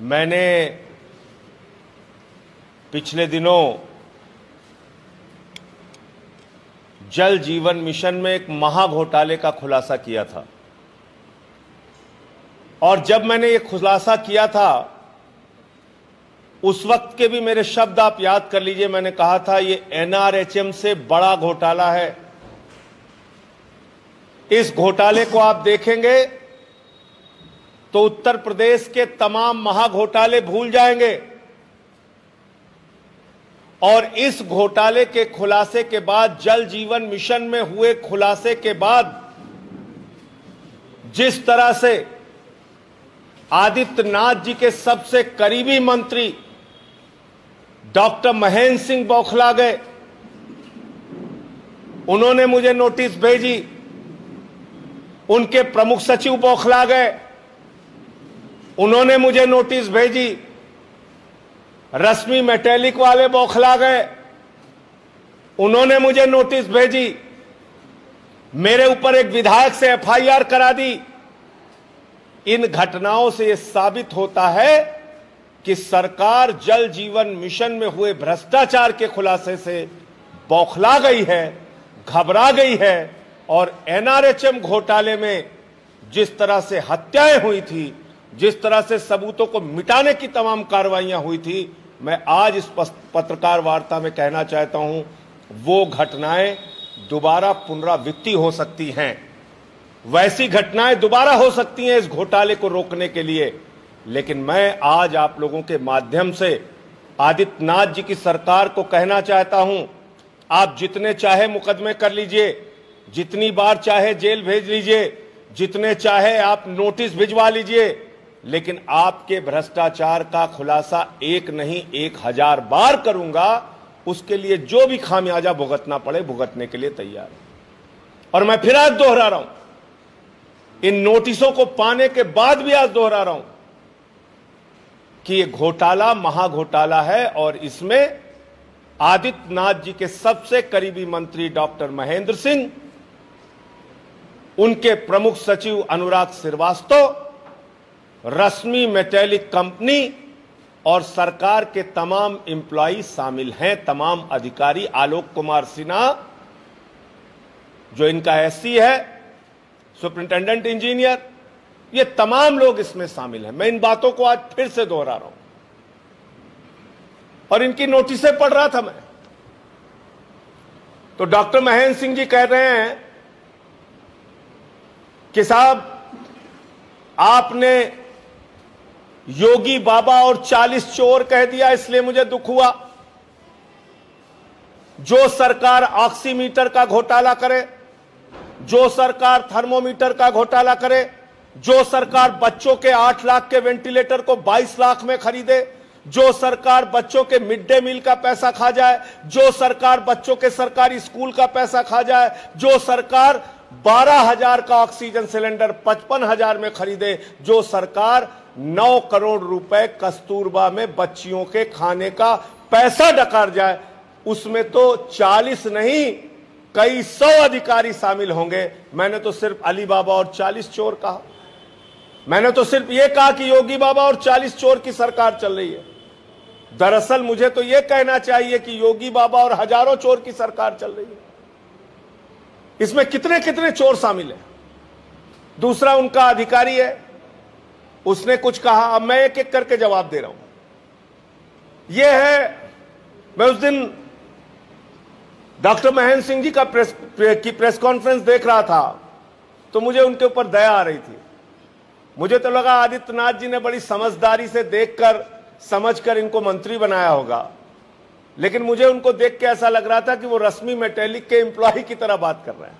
मैंने पिछले दिनों जल जीवन मिशन में एक महाघोटाले का खुलासा किया था और जब मैंने ये खुलासा किया था उस वक्त के भी मेरे शब्द आप याद कर लीजिए। मैंने कहा था ये एनआरएचएम से बड़ा घोटाला है। इस घोटाले को आप देखेंगे तो उत्तर प्रदेश के तमाम महाघोटाले भूल जाएंगे और इस घोटाले के खुलासे के बाद, जल जीवन मिशन में हुए खुलासे के बाद, जिस तरह से आदित्यनाथ जी के सबसे करीबी मंत्री डॉक्टर महेंद्र सिंह बौखला गए, उन्होंने मुझे नोटिस भेजी, उनके प्रमुख सचिव बौखला गए, उन्होंने मुझे नोटिस भेजी, रश्मि मेटेलिक वाले बौखला गए, उन्होंने मुझे नोटिस भेजी, मेरे ऊपर एक विधायक से एफआईआर करा दी। इन घटनाओं से यह साबित होता है कि सरकार जल जीवन मिशन में हुए भ्रष्टाचार के खुलासे से बौखला गई है, घबरा गई है और एनआरएचएम घोटाले में जिस तरह से हत्याएं हुई थी, जिस तरह से सबूतों को मिटाने की तमाम कार्रवाइयां हुई थी, मैं आज इस पत्रकार वार्ता में कहना चाहता हूं वो घटनाएं दोबारा पुनरावृत्ति हो सकती हैं। वैसी घटनाएं दोबारा हो सकती हैं इस घोटाले को रोकने के लिए। लेकिन मैं आज आप लोगों के माध्यम से आदित्यनाथ जी की सरकार को कहना चाहता हूं, आप जितने चाहे मुकदमे कर लीजिए, जितनी बार चाहे जेल भेज लीजिए, जितने चाहे आप नोटिस भिजवा लीजिए, लेकिन आपके भ्रष्टाचार का खुलासा एक नहीं 1000 बार करूंगा। उसके लिए जो भी खामियाजा भुगतना पड़े भुगतने के लिए तैयार हूं। और मैं फिर आज दोहरा रहा हूं, इन नोटिसों को पाने के बाद भी आज दोहरा रहा हूं कि यह घोटाला महाघोटाला है और इसमें आदित्यनाथ जी के सबसे करीबी मंत्री डॉक्टर महेंद्र सिंह, उनके प्रमुख सचिव अनुराग श्रीवास्तव, रश्मि मेटेलिक कंपनी और सरकार के तमाम एम्प्लॉई शामिल हैं, तमाम अधिकारी, आलोक कुमार सिन्हा जो इनका एससी है, सुपरिंटेंडेंट इंजीनियर, ये तमाम लोग इसमें शामिल हैं। मैं इन बातों को आज फिर से दोहरा रहा हूं और इनकी नोटिसें पढ़ रहा था मैं, तो डॉक्टर महेंद्र सिंह जी कह रहे हैं कि साहब आपने योगी बाबा और 40 चोर कह दिया, इसलिए मुझे दुख हुआ। जो सरकार ऑक्सीमीटर का घोटाला करे, जो सरकार थर्मोमीटर का घोटाला करे, जो सरकार बच्चों के 8 लाख के वेंटिलेटर को 22 लाख में खरीदे, जो सरकार बच्चों के मिड डे मील का पैसा खा जाए, जो सरकार बच्चों के सरकारी स्कूल का पैसा खा जाए, जो सरकार 12,000 का ऑक्सीजन सिलेंडर 55,000 में खरीदे, जो सरकार 9 करोड़ रुपए कस्तूरबा में बच्चियों के खाने का पैसा डकार जाए, उसमें तो 40 नहीं कई 100 अधिकारी शामिल होंगे। मैंने तो सिर्फ अली बाबा और 40 चोर कहा, मैंने तो सिर्फ यह कहा कि योगी बाबा और 40 चोर की सरकार चल रही है। दरअसल मुझे तो यह कहना चाहिए कि योगी बाबा और हजारों चोर की सरकार चल रही है। इसमें कितने कितने चोर शामिल हैं। दूसरा उनका अधिकारी है, उसने कुछ कहा, अब मैं एक एक करके जवाब दे रहा हूं। यह है, मैं उस दिन डॉक्टर महेंद्र सिंह जी का प्रेस कॉन्फ्रेंस देख रहा था तो मुझे उनके ऊपर दया आ रही थी। मुझे तो लगा आदित्यनाथ जी ने बड़ी समझदारी से देखकर समझकर इनको मंत्री बनाया होगा, लेकिन मुझे उनको देख के ऐसा लग रहा था कि वो रश्मि मेटेलिक के एम्प्लॉय की तरह बात कर रहे हैं।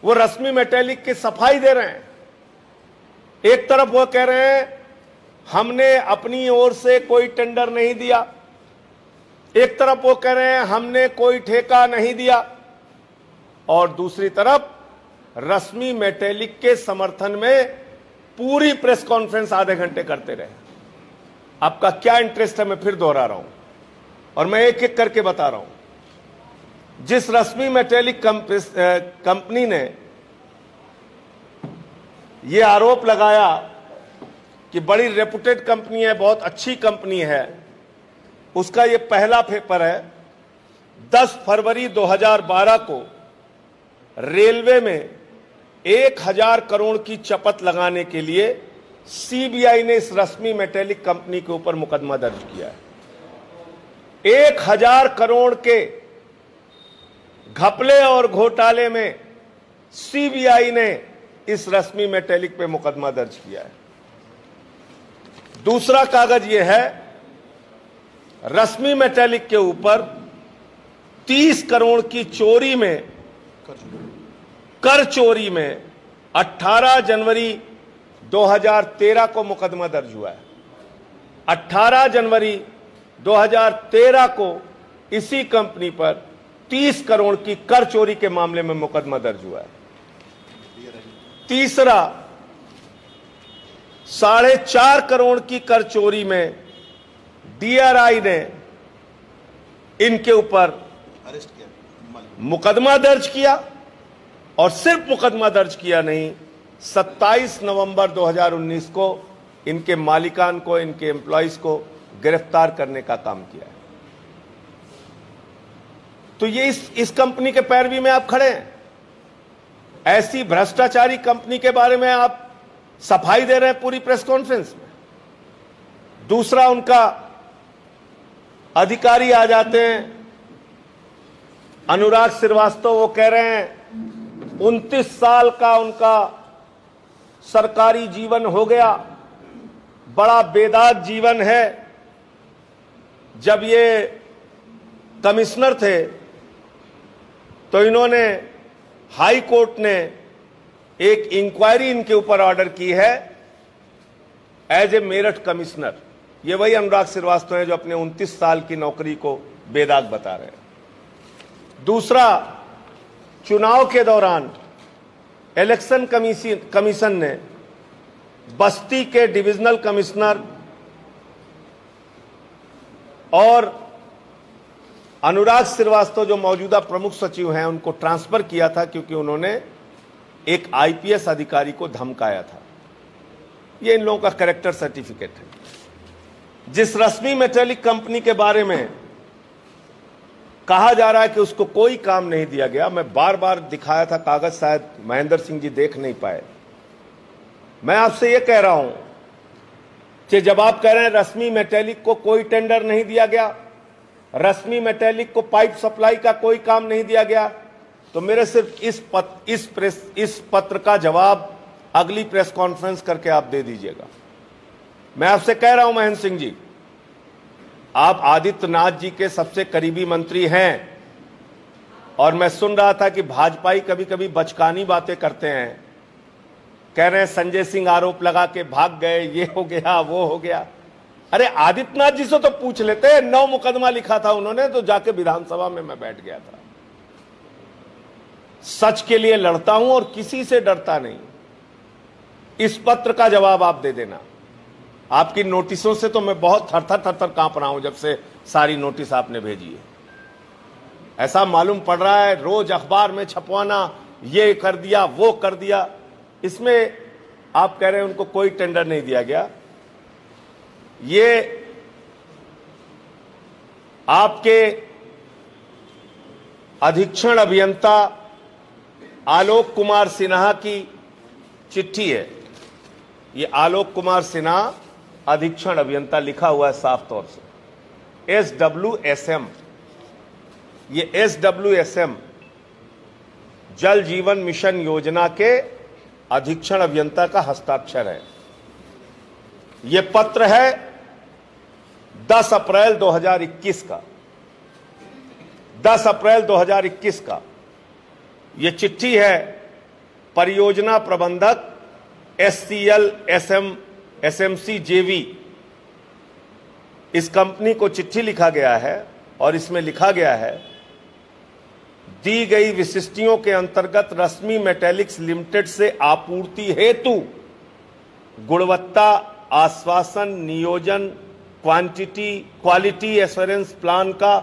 वो रश्मि मेटेलिक की सफाई दे रहे हैं। एक तरफ वो कह रहे हैं हमने अपनी ओर से कोई टेंडर नहीं दिया, एक तरफ वो कह रहे हैं हमने कोई ठेका नहीं दिया, और दूसरी तरफ रश्मि मेटेलिक के समर्थन में पूरी प्रेस कॉन्फ्रेंस आधे घंटे करते रहे। आपका क्या इंटरेस्ट है मैं फिर दोहरा रहा हूं और मैं एक एक करके बता रहा हूं। जिस रश्मि मेटेलिक कंपनी ने यह आरोप लगाया कि बड़ी रेपुटेड कंपनी है, बहुत अच्छी कंपनी है, उसका ये पहला पेपर है। 10 फरवरी 2012 को रेलवे में 1000 करोड़ की चपत लगाने के लिए सीबीआई ने इस रश्मि मेटेलिक कंपनी के ऊपर मुकदमा दर्ज किया है। 1000 करोड़ के घपले और घोटाले में सीबीआई ने इस रश्मि मेटेलिक पे मुकदमा दर्ज किया है। दूसरा कागज यह है, रश्मि मेटेलिक के ऊपर 30 करोड़ की चोरी में, कर चोरी में 18 जनवरी 2013 को मुकदमा दर्ज हुआ है। 18 जनवरी 2013 को इसी कंपनी पर 30 करोड़ की कर चोरी के मामले में मुकदमा दर्ज हुआ है। तीसरा, 4.5 करोड़ की कर चोरी में डीआरआई ने इनके ऊपर मुकदमा दर्ज किया, और सिर्फ मुकदमा दर्ज किया नहीं, 27 नवंबर 2019 को इनके मालिकान को, इनके एम्प्लॉइज को गिरफ्तार करने का काम किया है। तो ये इस कंपनी के पैरवी में आप खड़े हैं। ऐसी भ्रष्टाचारी कंपनी के बारे में आप सफाई दे रहे हैं पूरी प्रेस कॉन्फ्रेंस में। दूसरा, उनका अधिकारी आ जाते हैं अनुराग श्रीवास्तव, वो कह रहे हैं 29 साल का उनका सरकारी जीवन हो गया, बड़ा बेदाग जीवन है। जब ये कमिश्नर थे तो इन्होंने, हाई कोर्ट ने एक इंक्वायरी इनके ऊपर ऑर्डर की है एज ए मेरठ कमिश्नर। ये वही अनुराग श्रीवास्तव हैं जो अपने 29 साल की नौकरी को बेदाग बता रहे हैं। दूसरा, चुनाव के दौरान इलेक्शन कमीशन ने बस्ती के डिविजनल कमिश्नर और अनुराग श्रीवास्तव जो मौजूदा प्रमुख सचिव हैं उनको ट्रांसफर किया था, क्योंकि उन्होंने एक आईपीएस अधिकारी को धमकाया था। ये इन लोगों का कैरेक्टर सर्टिफिकेट है। जिस रश्मि मेटेलिक कंपनी के बारे में कहा जा रहा है कि उसको कोई काम नहीं दिया गया, मैं बार बार दिखाया था कागज, शायद महेंद्र सिंह जी देख नहीं पाए। मैं आपसे यह कह रहा हूं कि जब आप कह रहे हैं रश्मि मेटेलिक को कोई टेंडर नहीं दिया गया, रश्मि मेटेलिक को पाइप सप्लाई का कोई काम नहीं दिया गया, तो मेरे सिर्फ इस पत्र का जवाब अगली प्रेस कॉन्फ्रेंस करके आप दे दीजिएगा। मैं आपसे कह रहा हूं महेंद्र सिंह जी, आप आदित्यनाथ जी के सबसे करीबी मंत्री हैं, और मैं सुन रहा था कि भाजपाई कभी कभी बचकानी बातें करते हैं, कह रहे हैं संजय सिंह आरोप लगा के भाग गए, ये हो गया वो हो गया। अरे आदित्यनाथ जी से तो पूछ लेते, 9 मुकदमा लिखा था उन्होंने, तो जाके विधानसभा में मैं बैठ गया था। सच के लिए लड़ता हूं और किसी से डरता नहीं। इस पत्र का जवाब आप दे देना। आपकी नोटिसों से तो मैं बहुत थर-थर कांप रहा हूं जब से सारी नोटिस आपने भेजी है। ऐसा मालूम पड़ रहा है रोज अखबार में छपवाना, ये कर दिया वो कर दिया। इसमें आप कह रहे हैं उनको कोई टेंडर नहीं दिया गया। ये आपके अधीक्षण अभियंता आलोक कुमार सिन्हा की चिट्ठी है। ये आलोक कुमार सिन्हा अधीक्षण अभियंता लिखा हुआ है साफ तौर से, SWSM। ये SWSM जल जीवन मिशन योजना के अधीक्षण अभियंता का हस्ताक्षर है। ये पत्र है 10 अप्रैल 2021 का, 10 अप्रैल 2021 का। ये चिट्ठी है परियोजना प्रबंधक SCL SMC JV। इस कंपनी को चिट्ठी लिखा गया है और इसमें लिखा गया है, दी गई विशिष्टियों के अंतर्गत रश्मि मेटेलिक्स लिमिटेड से आपूर्ति हेतु गुणवत्ता आश्वासन नियोजन क्वालिटी एश्योरेंस प्लान का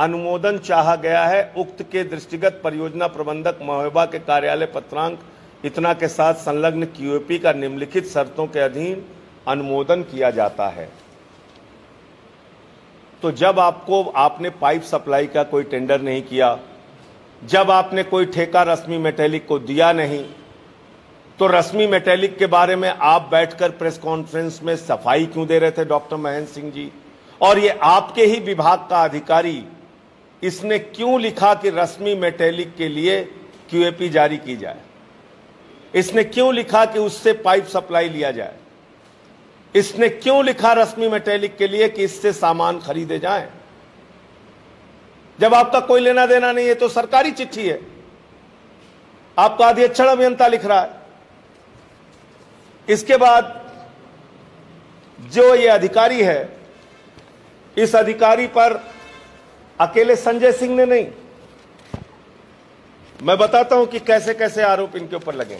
अनुमोदन चाहा गया है। उक्त के दृष्टिगत परियोजना प्रबंधक महोबा के कार्यालय पत्रांक इतना के साथ संलग्न QAP का निम्नलिखित शर्तों के अधीन अनुमोदन किया जाता है, तो जब आपने पाइप सप्लाई का कोई टेंडर नहीं किया, जब आपने कोई ठेका रश्मि मेटेलिक को दिया नहीं, तो रश्मि मेटेलिक के बारे में आप बैठकर प्रेस कॉन्फ्रेंस में सफाई क्यों दे रहे थे डॉक्टर महेंद्र सिंह जी? और ये आपके ही विभाग का अधिकारी, इसने क्यों लिखा कि रश्मि मेटेलिक के लिए क्यूएपी जारी की जाए? इसने क्यों लिखा कि उससे पाइप सप्लाई लिया जाए? इसने क्यों लिखा रश्मि मेटेलिक के लिए कि इससे सामान खरीदे जाएं? जब आपका कोई लेना देना नहीं है तो सरकारी चिट्ठी है, आपका अधीक्षण अभियंता लिख रहा है। इसके बाद जो ये अधिकारी है, इस अधिकारी पर अकेले संजय सिंह ने नहीं, मैं बताता हूं कि कैसे कैसे आरोप इनके ऊपर लगे।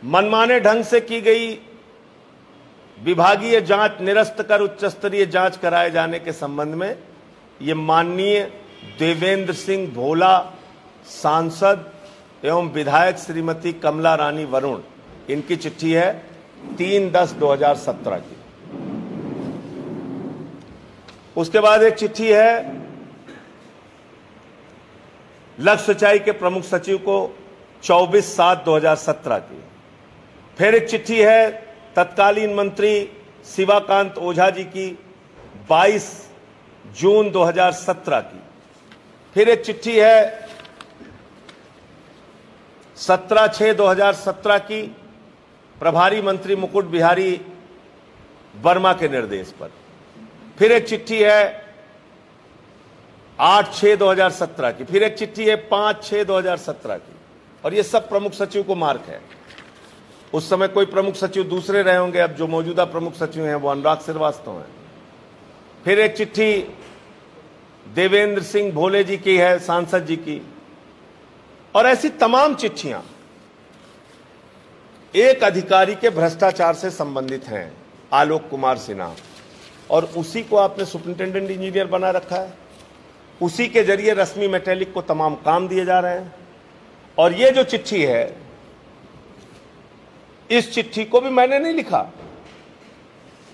मनमाने ढंग से की गई विभागीय जांच निरस्त कर उच्च स्तरीय जांच कराए जाने के संबंध में ये माननीय देवेंद्र सिंह भोला सांसद एवं विधायक श्रीमती कमला रानी वरुण, इनकी चिट्ठी है 3/10/2017 की। उसके बाद एक चिट्ठी है लक्ष्य सिंचाई के प्रमुख सचिव को 24/7/2017 की। फिर एक चिट्ठी है तत्कालीन मंत्री शिवाकांत ओझा जी की 22 जून 2017 की। फिर एक चिट्ठी है 17/6/2017 की प्रभारी मंत्री मुकुट बिहारी वर्मा के निर्देश पर। फिर एक चिट्ठी है 8/6/2017 की। फिर एक चिट्ठी है 5/6/2017 की। और ये सब प्रमुख सचिव को मार्क है। उस समय कोई प्रमुख सचिव दूसरे रहे होंगे, अब जो मौजूदा प्रमुख सचिव हैं वो अनुराग श्रीवास्तव हैं। फिर एक चिट्ठी देवेंद्र सिंह भोले जी की है, सांसद जी की। और ऐसी तमाम चिट्ठियां एक अधिकारी के भ्रष्टाचार से संबंधित हैं, आलोक कुमार सिन्हा, और उसी को आपने सुपरिंटेंडेंट इंजीनियर बना रखा है। उसी के जरिए रश्मि मेटेलिक को तमाम काम दिए जा रहे हैं। और ये जो चिट्ठी है, इस चिट्ठी को भी मैंने नहीं लिखा,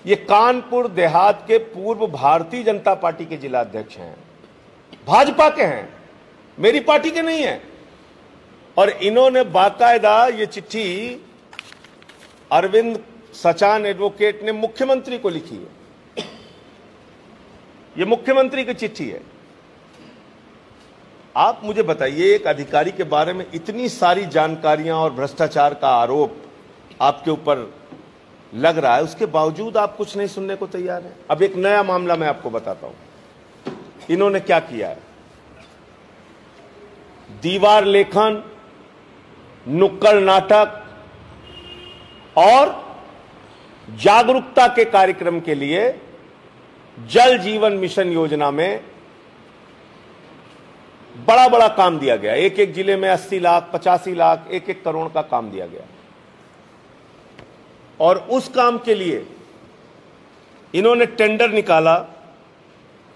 ये कानपुर देहात के पूर्व भारतीय जनता पार्टी के जिला अध्यक्ष हैं, भाजपा के हैं, मेरी पार्टी के नहीं है। और इन्होंने बाकायदा ये चिट्ठी अरविंद सचान एडवोकेट ने मुख्यमंत्री को लिखी है। ये मुख्यमंत्री की चिट्ठी है। आप मुझे बताइए, एक अधिकारी के बारे में इतनी सारी जानकारियां और भ्रष्टाचार का आरोप आपके ऊपर लग रहा है, उसके बावजूद आप कुछ नहीं सुनने को तैयार हैं। अब एक नया मामला मैं आपको बताता हूं, इन्होंने क्या किया है। दीवार लेखन, नुक्कड़ नाटक और जागरूकता के कार्यक्रम के लिए जल जीवन मिशन योजना में बड़ा बड़ा काम दिया गया। एक एक जिले में 80 लाख, 85 लाख, 1-1 करोड़ का काम दिया गया। और उस काम के लिए इन्होंने टेंडर निकाला,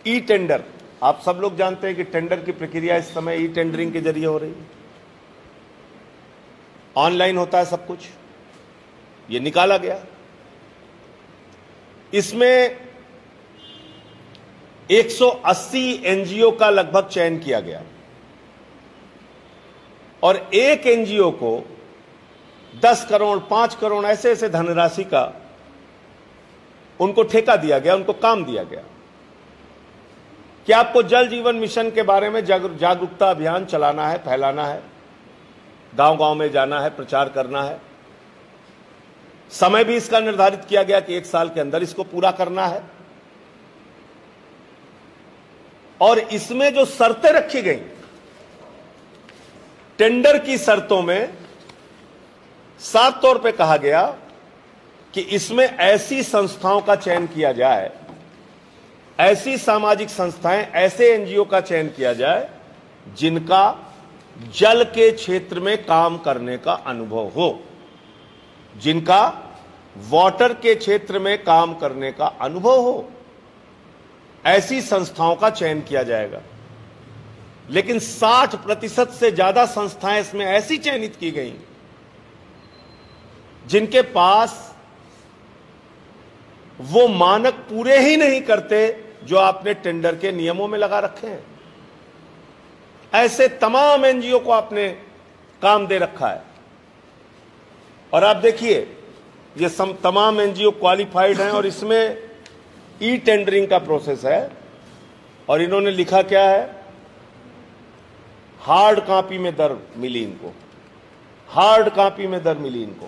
ई टेंडर। आप सब लोग जानते हैं कि टेंडर की प्रक्रिया इस समय ई टेंडरिंग के जरिए हो रही है, ऑनलाइन होता है सब कुछ। ये निकाला गया, इसमें 180 एनजीओ का लगभग चयन किया गया और एक एनजीओ को 10 करोड़, 5 करोड़ ऐसे ऐसे धनराशि का उनको ठेका दिया गया, उनको काम दिया गया कि आपको जल जीवन मिशन के बारे में जागरूकता अभियान चलाना है, फैलाना है, गांव-गांव में जाना है, प्रचार करना है। समय भी इसका निर्धारित किया गया कि 1 साल के अंदर इसको पूरा करना है। और इसमें जो शर्तें रखी गई, टेंडर की शर्तों में साफ तौर पे कहा गया कि इसमें ऐसी संस्थाओं का चयन किया जाए, ऐसी सामाजिक संस्थाएं, ऐसे एनजीओ का चयन किया जाए जिनका जल के क्षेत्र में काम करने का अनुभव हो, जिनका वाटर के क्षेत्र में काम करने का अनुभव हो, ऐसी संस्थाओं का चयन किया जाएगा। लेकिन 60% से ज्यादा संस्थाएं इसमें ऐसी चयनित की गई जिनके पास वो मानक पूरे ही नहीं करते जो आपने टेंडर के नियमों में लगा रखे हैं। ऐसे तमाम एनजीओ को आपने काम दे रखा है। और आप देखिए, ये तमाम एनजीओ क्वालिफाइड हैं और इसमें ई टेंडरिंग का प्रोसेस है। और इन्होंने लिखा क्या है, हार्ड कॉपी में दर मिली इनको, हार्ड कॉपी में दर मिली इनको,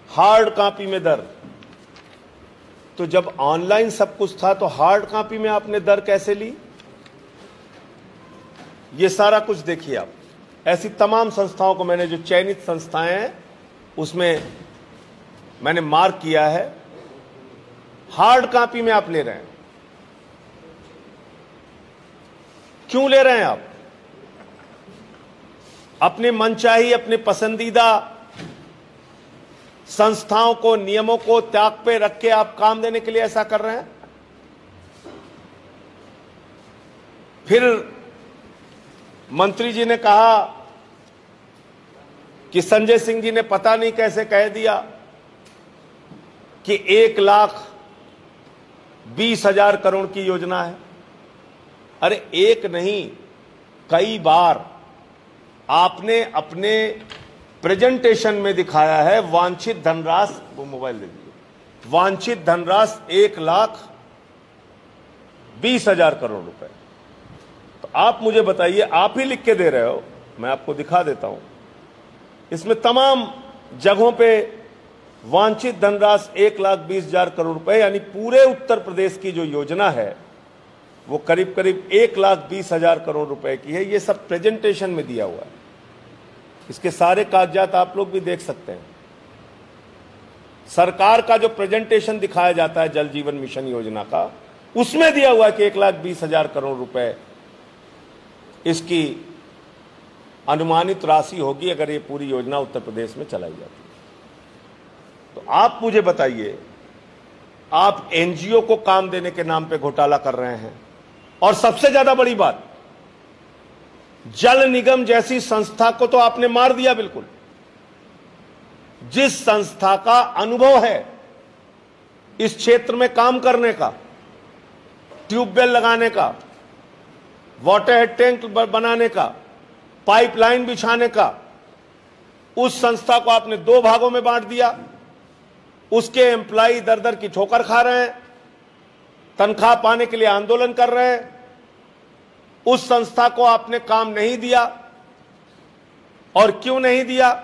हार्ड कॉपी में दर। तो जब ऑनलाइन सब कुछ था तो हार्ड कॉपी में आपने दर कैसे ली? ये सारा कुछ देखिए आप। ऐसी तमाम संस्थाओं को मैंने, जो चयनित संस्थाएं हैं उसमें मैंने मार्क किया है, हार्ड कॉपी में आप ले रहे हैं। क्यों ले रहे हैं आप? अपने मनचाही, अपने पसंदीदा संस्थाओं को, नियमों को त्याग पे रख के आप काम देने के लिए ऐसा कर रहे हैं? फिर मंत्री जी ने कहा कि संजय सिंह जी ने पता नहीं कैसे कह दिया कि 1,20,000 करोड़ की योजना है। अरे एक नहीं, कई बार आपने अपने प्रेजेंटेशन में दिखाया है वांछित धनराशि, वो मोबाइल दे दीजिए, वांछित धनराशि 1,20,000 करोड़ रुपए। तो आप मुझे बताइए, आप ही लिख के दे रहे हो, मैं आपको दिखा देता हूं। इसमें तमाम जगहों पे वांछित धनराशि 1,20,000 करोड़ रुपए, यानी पूरे उत्तर प्रदेश की जो योजना है वो करीब करीब 1,20,000 करोड़ रुपए की है। ये सब प्रेजेंटेशन में दिया हुआ है। इसके सारे कागजात आप लोग भी देख सकते हैं। सरकार का जो प्रेजेंटेशन दिखाया जाता है जल जीवन मिशन योजना का, उसमें दिया हुआ है कि 1,20,000 करोड़ रुपए इसकी अनुमानित राशि होगी अगर ये पूरी योजना उत्तर प्रदेश में चलाई जाती है। तो आप मुझे बताइए, आप एनजीओ को काम देने के नाम पे घोटाला कर रहे हैं। और सबसे ज्यादा बड़ी बात, जल निगम जैसी संस्था को तो आपने मार दिया बिल्कुल। जिस संस्था का अनुभव है इस क्षेत्र में काम करने का, ट्यूबवेल लगाने का, वाटर हेड टैंक बनाने का, पाइपलाइन बिछाने का, उस संस्था को आपने 2 भागों में बांट दिया। उसके एम्प्लॉय दर दर की ठोकर खा रहे हैं, तनख्वाह पाने के लिए आंदोलन कर रहे हैं। उस संस्था को आपने काम नहीं दिया। और क्यों नहीं दिया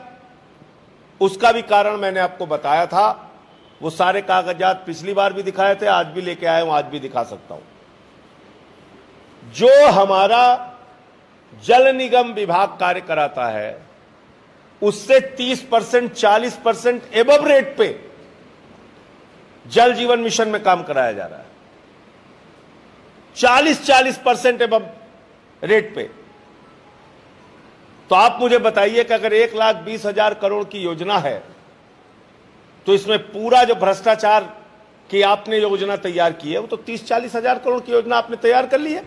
उसका भी कारण मैंने आपको बताया था। वो सारे कागजात पिछली बार भी दिखाए थे, आज भी लेके आया हूं, आज भी दिखा सकता हूं। जो हमारा जल निगम विभाग कार्य कराता है उससे 30%, 40% एबव रेट पे जल जीवन मिशन में काम कराया जा रहा है। 40% एबव रेट पे। तो आप मुझे बताइए कि अगर 1,20,000 करोड़ की योजना है तो इसमें पूरा जो भ्रष्टाचार की आपने योजना तैयार की है वो तो 30-40 हजार करोड़ की योजना आपने तैयार कर ली है।